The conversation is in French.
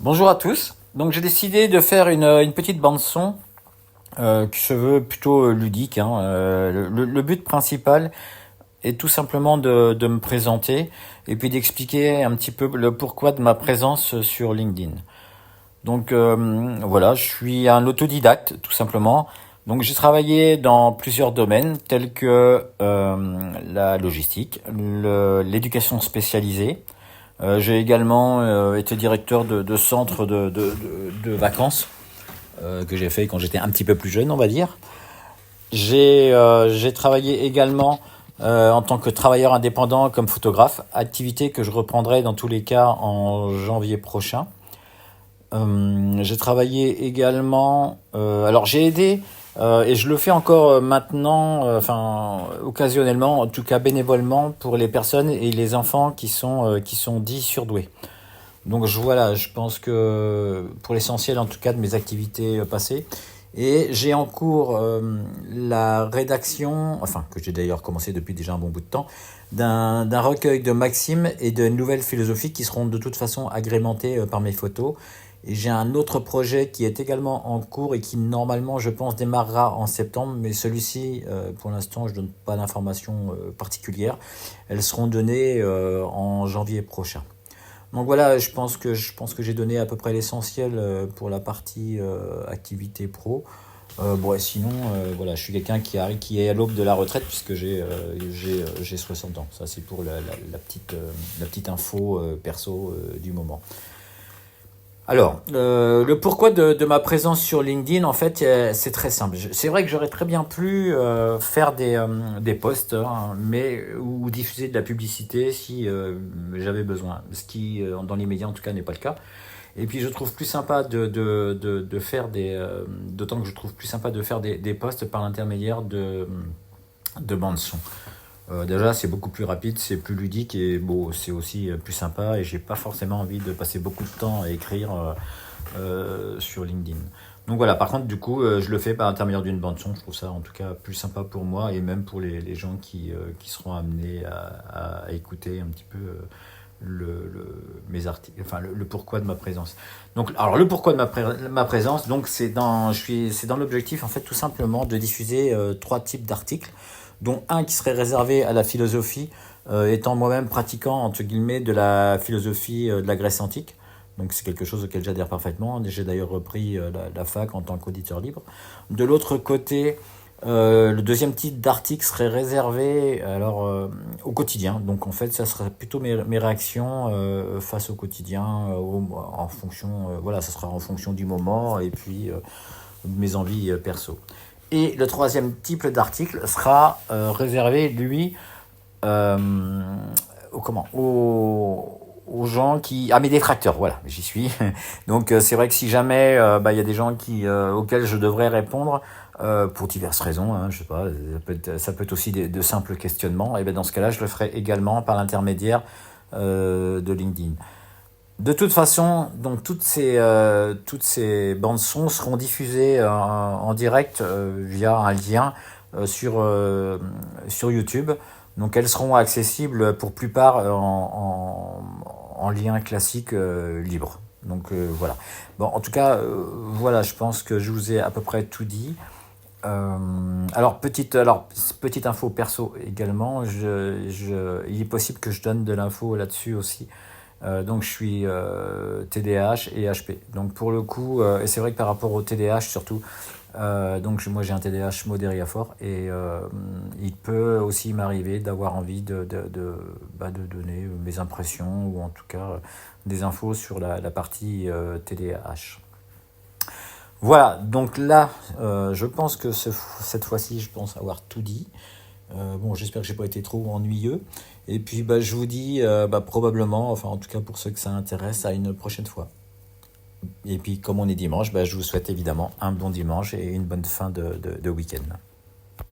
Bonjour à tous. Donc j'ai décidé de faire une petite bande son que je veux plutôt ludique, hein. Le but principal est tout simplement de me présenter et puis d'expliquer un petit peu le pourquoi de ma présence sur LinkedIn. Donc voilà, je suis un autodidacte tout simplement. Donc j'ai travaillé dans plusieurs domaines tels que la logistique, l'éducation spécialisée. J'ai également été directeur de centre de vacances que j'ai fait quand j'étais un petit peu plus jeune, on va dire. J'ai travaillé également en tant que travailleur indépendant comme photographe, activité que je reprendrai dans tous les cas en janvier prochain. J'ai travaillé également. Alors j'ai aidé et je le fais encore maintenant, enfin occasionnellement, en tout cas bénévolement pour les personnes et les enfants qui sont dits surdoués. Donc voilà, je pense que pour l'essentiel en tout cas de mes activités passées. Et j'ai en cours la rédaction, enfin que j'ai d'ailleurs commencé depuis déjà un bon bout de temps, d'un recueil de maximes et de nouvelles philosophies qui seront de toute façon agrémentées par mes photos. Et j'ai un autre projet qui est également en cours et qui normalement je pense démarrera en septembre, mais celui-ci pour l'instant je ne donne pas d'informations particulières. Elles seront données en janvier prochain. Donc voilà, je pense que j'ai donné à peu près l'essentiel pour la partie activité pro. Bon, et sinon, voilà, je suis quelqu'un qui est à l'aube de la retraite puisque j'ai 60 ans. Ça, c'est pour la petite info perso du moment. Alors, le pourquoi de ma présence sur LinkedIn, en fait, c'est très simple. C'est vrai que j'aurais très bien pu faire des posts, hein, mais ou diffuser de la publicité si j'avais besoin. Ce qui, dans l'immédiat, en tout cas, n'est pas le cas. Et puis, je trouve plus sympa de faire d'autant que je trouve plus sympa de faire des posts par l'intermédiaire de bandes son. Déjà, c'est beaucoup plus rapide, c'est plus ludique et bon, c'est aussi plus sympa. Et j'ai pas forcément envie de passer beaucoup de temps à écrire sur LinkedIn. Donc voilà, par contre, du coup, je le fais par l'intermédiaire d'une bande son. Je trouve ça en tout cas plus sympa pour moi et même pour les gens qui seront amenés à écouter un petit peu mes articles, enfin le pourquoi de ma présence. Donc, alors le pourquoi de ma présence, donc c'est dans l'objectif en fait tout simplement de diffuser trois types d'articles, dont un qui serait réservé à la philosophie, étant moi-même pratiquant entre guillemets de la philosophie de la Grèce antique. Donc c'est quelque chose auquel j'adhère parfaitement. J'ai d'ailleurs repris la fac en tant qu'auditeur libre. De l'autre côté, le deuxième type d'article serait réservé alors au quotidien. Donc en fait, ça serait plutôt mes réactions face au quotidien, en fonction, voilà, ça sera en fonction du moment et puis de mes envies perso. Et le troisième type d'article sera réservé, lui, euh, aux gens à mes détracteurs, voilà, j'y suis. Donc c'est vrai que si jamais y a des gens auxquels je devrais répondre pour diverses raisons, hein, je sais pas, ça peut être aussi de simples questionnements, et bien dans ce cas-là, je le ferai également par l'intermédiaire de LinkedIn. De toute façon, donc toutes ces bandes son seront diffusées en direct via un lien sur YouTube. Donc elles seront accessibles pour plupart en lien classique libre. Donc voilà. Bon, en tout cas, voilà, je pense que je vous ai à peu près tout dit. Petite info perso également. Il est possible que je donne de l'info là-dessus aussi. Donc je suis TDAH et HP. Donc pour le coup, et c'est vrai que par rapport au TDAH surtout, donc moi j'ai un TDAH modéré à fort et il peut aussi m'arriver d'avoir envie de donner mes impressions ou en tout cas des infos sur la partie TDAH. Voilà, donc là, je pense que cette fois-ci, je pense avoir tout dit. Bon, j'espère que j'ai pas été trop ennuyeux. Et puis, je vous dis probablement, enfin en tout cas pour ceux que ça intéresse, à une prochaine fois. Et puis, comme on est dimanche, je vous souhaite évidemment un bon dimanche et une bonne fin de week-end.